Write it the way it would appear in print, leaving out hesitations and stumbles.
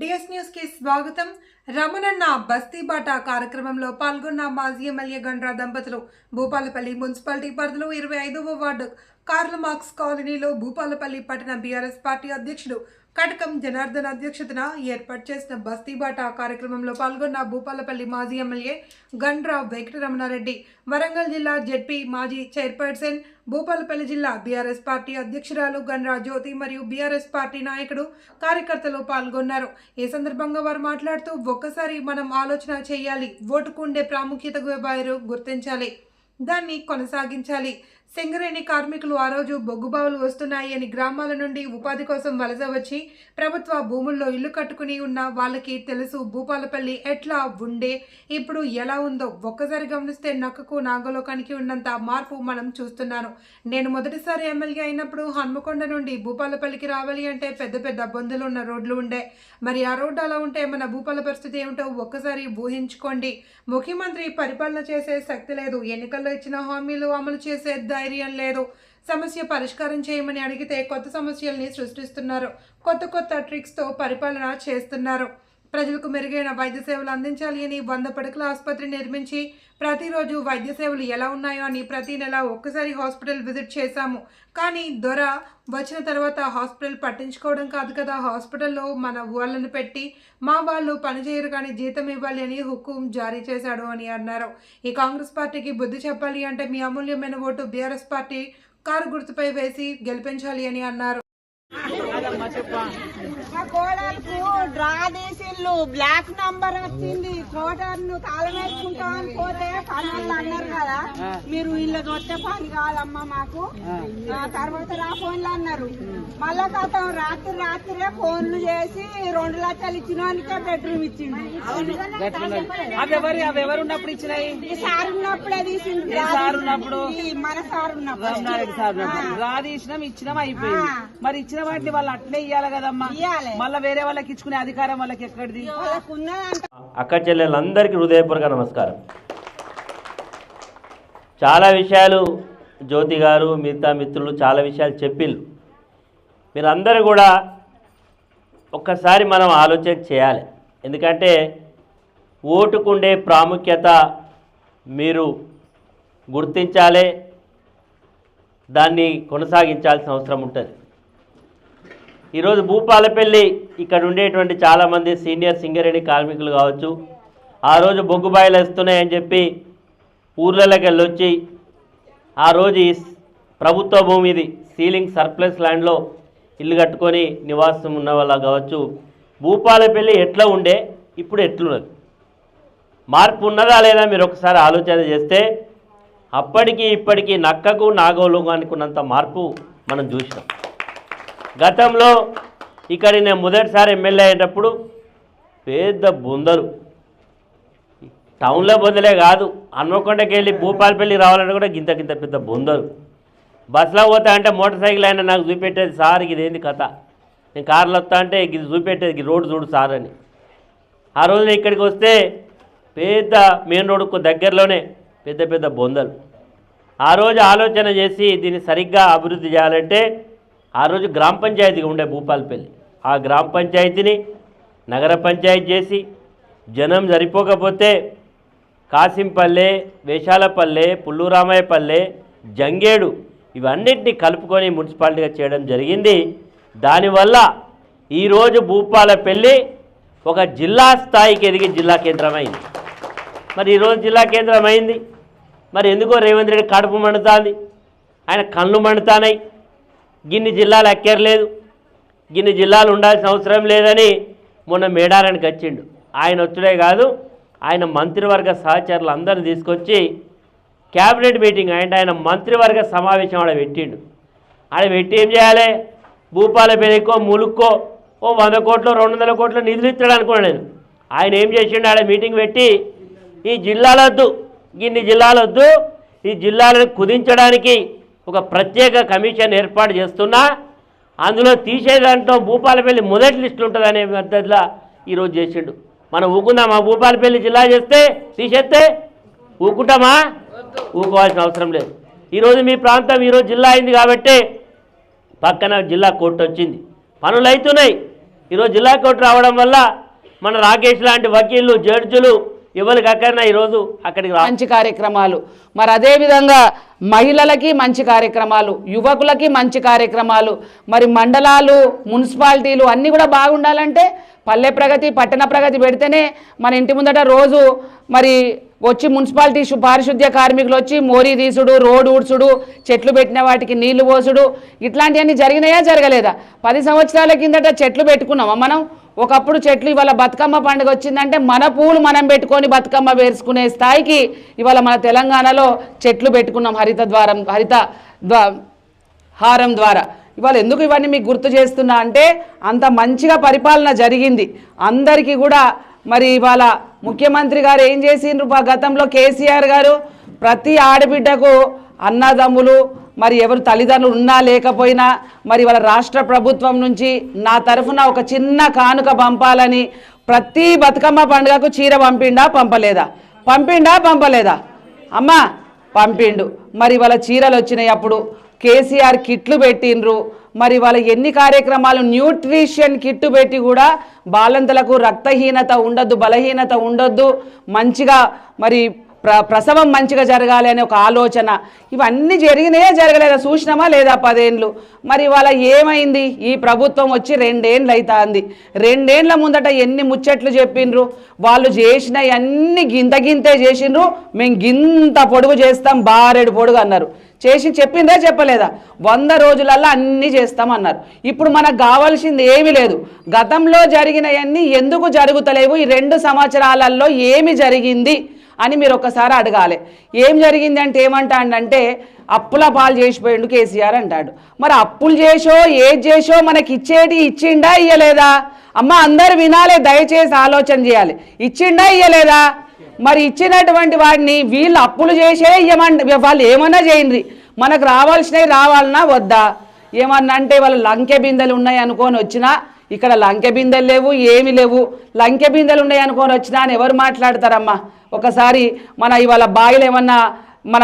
DS news కి స్వాగతం. రమణన్న బస్తీబాట కార్యక్రమంలో పాల్గొన్న మాజీ ఎమ్మెల్యే గండ్రా దంపతులు భూపాలపల్లి మున్సిపాలిటీ పరిధిలో 25వ వార్డు కార్ల్ మార్క్స్ కాలనీలో భూపాలపల్లి పట్టణ బీఆర్ఎస్ పార్టీ అధ్యక్షుడు కటకం జనార్దన్ అధ్యక్షతన ఏర్పాటు చేసిన బస్తీబాట కార్యక్రమంలో పాల్గొన్న భూపాలపల్లి మాజీ ఎమ్మెల్యే గండ్రా వెంకటరమణారెడ్డి, వరంగల్ జిల్లా జెడ్పీ మాజీ చైర్పర్సన్, భూపాలపల్లి జిల్లా బీఆర్ఎస్ పార్టీ అధ్యక్షురాలు గండ్రా జ్యోతి మరియు బీఆర్ఎస్ పార్టీ నాయకుడు కార్యకర్తలు పాల్గొన్నారు. ఈ సందర్భంగా వారు మాట్లాడుతూ, ఒక్కసారి మనం ఆలోచన చేయాలి, ఓటుకు ఉండే ప్రాముఖ్యత వారు గుర్తించాలి, దాన్ని కొనసాగించాలి. సింగరేణి కార్మికులు ఆ రోజు బొగ్గుబావులు వస్తున్నాయి అని గ్రామాల నుండి ఉపాధి కోసం వలస వచ్చి ప్రభుత్వ భూముల్లో ఇల్లు కట్టుకుని ఉన్న వాళ్ళకి తెలుసు భూపాలపల్లి ఎట్లా ఉండే, ఇప్పుడు ఎలా ఉందో. ఒక్కసారి గమనిస్తే నక్కకు నాగలోకానికి ఉన్నంత మార్పు మనం చూస్తున్నాను. నేను మొదటిసారి ఎమ్మెల్యే అయినప్పుడు హన్మకొండ నుండి భూపాలపల్లికి రావాలి అంటే పెద్ద పెద్ద బొందులు ఉన్న రోడ్లు ఉండే. మరి ఆ రోడ్డు అలా ఉంటే మన భూపాల పరిస్థితి ఏమిటో ఒక్కసారి ఊహించుకోండి. ముఖ్యమంత్రి పరిపాలన చేసే శక్తి లేదు, ఎన్నికల్లో ఇచ్చిన హామీలు అమలు చేసే ధైర్యం లేదు. సమస్య పరిష్కారం చేయమని అడిగితే కొత్త సమస్యల్ని సృష్టిస్తున్నారు, కొత్త ట్రిక్స్తో పరిపాలన చేస్తున్నారు. ప్రజలకు మెరుగైన వైద్య సేవలు అందించాలి అని 100 పడకల ఆసుపత్రి నిర్మించి ప్రతిరోజు వైద్య సేవలు ఎలా ఉన్నాయో అని ప్రతి నెల ఒక్కసారి హాస్పిటల్ విజిట్ చేశాము. కానీ దొర వచ్చిన తర్వాత హాస్పిటల్ పట్టించుకోవడం కాదు కదా, హాస్పిటల్లో మన వాళ్ళని పెట్టి మా వాళ్ళు పనిచేయరు కానీ జీతం ఇవ్వాలి అని హుకుం జారీ చేశాడు అని అన్నారు. ఈ కాంగ్రెస్ పార్టీకి బుద్ధి చెప్పాలి అంటే మీ అమూల్యమైన ఓటు బీఆర్ఎస్ పార్టీ కారు గుర్తుపై వేసి గెలిపించాలి అని అన్నారు. కోడలకు డ్రా తీసిళ్ళు, బ్లాక్ నంబర్ వచ్చింది, కోటర్ను తాళం వేసుకుంటామని పోతే పనులు అన్నారు కదా, మీరు ఇళ్ళ దొట్టే పని కాదమ్మా మాకు, తర్వాత రా ఫోన్లు అన్నారు. మళ్ళా కథం రాత్రే ఫోన్లు చేసి 2 లక్షలు ఇచ్చిన వానికే బెడ్రూమ్ ఇచ్చింది. ఎవరు ఉన్నప్పుడు ఇచ్చినాయి? ఈ సార్ ఉన్నప్పుడే తీసింది, మన సార్ ఉన్నప్పుడు రా తీసినాం, ఇచ్చినాం, అయిపోయింది. మరి ఇచ్చిన వాటిని వాళ్ళు అట్లే ఇయ్యాలి కదమ్మా, మళ్ళా వేరే వాళ్ళకి ఇచ్చుకునే అధికారం వాళ్ళకి ఎక్కడిది? అక్క చెల్లెలందరికీ హృదయపూర్వక నమస్కారం. చాలా విషయాలు జ్యోతి గారు మిగతా మిత్రులు చాలా విషయాలు చెప్పిళ్ళు. మీరందరూ కూడా ఒక్కసారి మనం ఆలోచన చేయాలి. ఎందుకంటే ఓటుకుండే ప్రాముఖ్యత మీరు గుర్తించాలి, దాన్ని కొనసాగించాల్సిన అవసరం ఉంటుంది. ఈరోజు భూపాలపల్లి ఇక్కడ ఉండేటువంటి చాలామంది సీనియర్ సింగరేణి కార్మికులు కావచ్చు, ఆ రోజు బొగ్గుబాయిలు వస్తున్నాయని చెప్పి ఊర్లలోకి వెళ్ళొచ్చి ఆ రోజు ఈ ప్రభుత్వ భూమి ఇది సీలింగ్ సర్ప్లస్ ల్యాండ్లో ఇల్లు కట్టుకొని నివాసం ఉన్న వాళ్ళ కావచ్చు. భూపాలపల్లి ఎట్లా ఉండే, ఇప్పుడు ఎట్లున్నది, మార్పు ఉన్నదా లేదా మీరు ఒకసారి ఆలోచన చేస్తే అప్పటికి ఇప్పటికీ నక్కకు నాగోలోకానికి ఉన్నంత మార్పు మనం చూసినాం. గతంలో ఇక్కడ నేను మొదటిసారి ఎమ్మెల్యే అయినప్పుడు పెద్ద బొందలు, టౌన్లో బొందలే కాదు, హన్మకొండకి వెళ్ళి భూపాలపల్లి రావాలంటే కూడా గింత పెద్ద బొందలు. బస్సులో పోతా అంటే మోటార్ సైకిల్ అయినా నాకు చూపెట్టేది, సార్ ఇది ఏంది కథ, నేను కార్లో వస్తా అంటే ఇది చూపెట్టేది, రోడ్డు చూడు సార్ అని. ఆ రోజున ఇక్కడికి వస్తే పెద్ద మెయిన్ రోడ్డుకు దగ్గరలోనే పెద్ద బొందలు. ఆ రోజు ఆలోచన చేసి దీన్ని సరిగ్గా అభివృద్ధి చేయాలంటే ఆ రోజు గ్రామ పంచాయతీగా ఉండే భూపాలపల్లి, ఆ గ్రామ పంచాయతీని నగర పంచాయతీ చేసి జనం సరిపోకపోతే కాసింపల్లె, వేషాలపల్లె, పుల్లూరామయ్యపల్లె, జంగేడు ఇవన్నింటినీ కలుపుకొని మున్సిపాలిటీగా చేయడం జరిగింది. దానివల్ల ఈరోజు భూపాలపల్లి ఒక జిల్లా స్థాయికి ఎదిగి జిల్లా కేంద్రమైంది. మరి ఈరోజు జిల్లా కేంద్రం అయింది, మరి ఎందుకో రేవంత్ రెడ్డి కడుపు మండుతుంది, ఆయన కళ్ళు మండుతాయి. గిన్ని జిల్లాలు ఎక్కర్లేదు, గిన్ని జిల్లాలు ఉండాల్సిన అవసరం లేదని మొన్న మేడారానికి వచ్చిండు. ఆయన వచ్చుడే కాదు, ఆయన మంత్రివర్గ సహచరులు అందరిని తీసుకొచ్చి క్యాబినెట్ మీటింగ్ అంటే ఆయన మంత్రివర్గ సమావేశం ఆడ పెట్టిండు. ఆడ పెట్టి ఏం చేయాలి, భూపాలపల్లికో ములుక్కో 100 కోట్లు 200 కోట్లు నిధులు ఇస్తాడు అనుకున్నాను నేను. ఆయన ఏం చేసిండు, ఆడ మీటింగ్ పెట్టి ఈ జిల్లాలొద్దు, గిన్ని జిల్లాలొద్దు, ఈ జిల్లాలను కుదించడానికి ఒక ప్రత్యేక కమిషన్ ఏర్పాటు చేస్తున్నా, అందులో తీసేదాంట్లో భూపాలపల్లి మొదటి లిస్టులు ఉంటుందనే పద్ధతిలో ఈరోజు చేసిండు. మనం ఊకుందామా? భూపాలపల్లి జిల్లా చేస్తే తీసేస్తే ఊకుంటామా? ఊకోవాల్సిన అవసరం లేదు. ఈరోజు మీ ప్రాంతం ఈరోజు జిల్లా అయింది కాబట్టి పక్కన జిల్లా కోర్టు వచ్చింది, పనులు అవుతున్నాయి. ఈరోజు జిల్లా కోర్టు రావడం వల్ల మన రాకేష్ లాంటి వకీళ్ళు జడ్జులు ఎవరికి అక్కడన్నా ఈరోజు అక్కడికి మంచి కార్యక్రమాలు, మరి అదేవిధంగా మహిళలకి మంచి కార్యక్రమాలు, యువకులకి మంచి కార్యక్రమాలు, మరి మండలాలు మున్సిపాలిటీలు అన్నీ కూడా బాగుండాలంటే పల్లె ప్రగతి పట్టణ ప్రగతి పెడితేనే మన ఇంటి ముందట రోజు మరి వచ్చి మున్సిపాలిటీ పారిశుద్ధ్య కార్మికులు వచ్చి మోరీ తీసుడు, రోడ్డు ఊడ్చుడు, చెట్లు పెట్టిన వాటికి నీళ్లు పోసుడు, ఇట్లాంటివన్నీ జరిగినాయా జరగలేదా? 10 సంవత్సరాల కిందట చెట్లు పెట్టుకున్నామా మనం? ఒకప్పుడు చెట్లు ఇవాళ బతుకమ్మ పండుగ వచ్చిందంటే మన పూలు మనం పెట్టుకొని బతుకమ్మ వేసుకునే స్థాయికి ఇవాళ మన తెలంగాణలో చెట్లు పెట్టుకున్నాం హరిత హారం ద్వారా. ఇవాళ ఎందుకు ఇవన్నీ మీకు గుర్తు చేస్తున్నా అంటే అంత మంచిగా పరిపాలన జరిగింది అందరికీ కూడా. మరి ఇవాళ ముఖ్యమంత్రి గారు ఏం చేసిండ్రు? గతంలో కేసీఆర్ గారు ప్రతి ఆడబిడ్డకు అన్నదమ్ములు మరి ఎవరు తల్లిదండ్రులు ఉన్నా లేకపోయినా మరి వాళ్ళ రాష్ట్ర ప్రభుత్వం నుంచి నా తరఫున ఒక చిన్న కానుక పంపాలని ప్రతి బతుకమ్మ పండుగకు చీర పంపలేదా? పంపలేదా అమ్మా? పంపిండు. మరి వాళ్ళ చీరలు వచ్చినాయి, అప్పుడు కేసీఆర్ కిట్లు పెట్టిండ్రు. మరి వాళ్ళ ఎన్ని కార్యక్రమాలు, న్యూట్రిషన్ కిట్టు పెట్టి కూడా బాలంతలకు రక్తహీనత ఉండొద్దు, బలహీనత ఉండొద్దు, మంచిగా మరి ప్రసవం మంచిగా జరగాలి అనే ఒక ఆలోచన. ఇవన్నీ జరిగినాయా జరగలేదా? చూసినామా లేదా 10 ఏళ్ళు? మరి ఇవాళ ఏమైంది? ఈ ప్రభుత్వం వచ్చి 2 ఏళ్ళు అవుతుంది. 2 ఏళ్ల ముందట ఎన్ని ముచ్చట్లు చెప్పిండ్రు? వాళ్ళు చేసిన అన్ని గింతే చేసిండ్రు. మేము గింత పొడుగు చేస్తాం, బారెడు పొడుగు అన్నారు. చెప్పిందే చెప్పలేదా? 100 రోజులల్లో అన్నీ చేస్తామన్నారు. ఇప్పుడు మనకు కావాల్సింది ఏమీ లేదు. గతంలో జరిగినవన్నీ ఎందుకు జరుగుతలేవు? ఈ 2 సంవత్సరాలలో ఏమి జరిగింది అని మీరు ఒక్కసారి అడగాలి. ఏం జరిగింది అంటే ఏమంటాడంటే అప్పుల పాలు చేసిపోయిండు కేసీఆర్ అంటాడు. మరి అప్పులు చేసో ఏది చేసో మనకి ఇచ్చిండా ఇయ్యలేదా? అమ్మ అందరు వినాలి, దయచేసి ఆలోచన చేయాలి. ఇచ్చిండా ఇయ్యలేదా? మరి ఇచ్చినటువంటి వాడిని వీళ్ళు అప్పులు చేసే వాళ్ళు ఏమన్నా చేయండి, మనకు రావాల్సినవి రావాలన్నా వద్దా? ఏమన్నా అంటే వాళ్ళు లంకె బిందెలు ఉన్నాయి అనుకొని వచ్చినా ఇక్కడ లంకె బిందెలు లేవు, ఏమి లేవు. లంకె బిందెలు ఉన్నాయి అనుకొని వచ్చినా అని ఎవరు మాట్లాడతారమ్మా? ఒకసారి మన ఇవాళ బాయిలు ఏమన్నా మన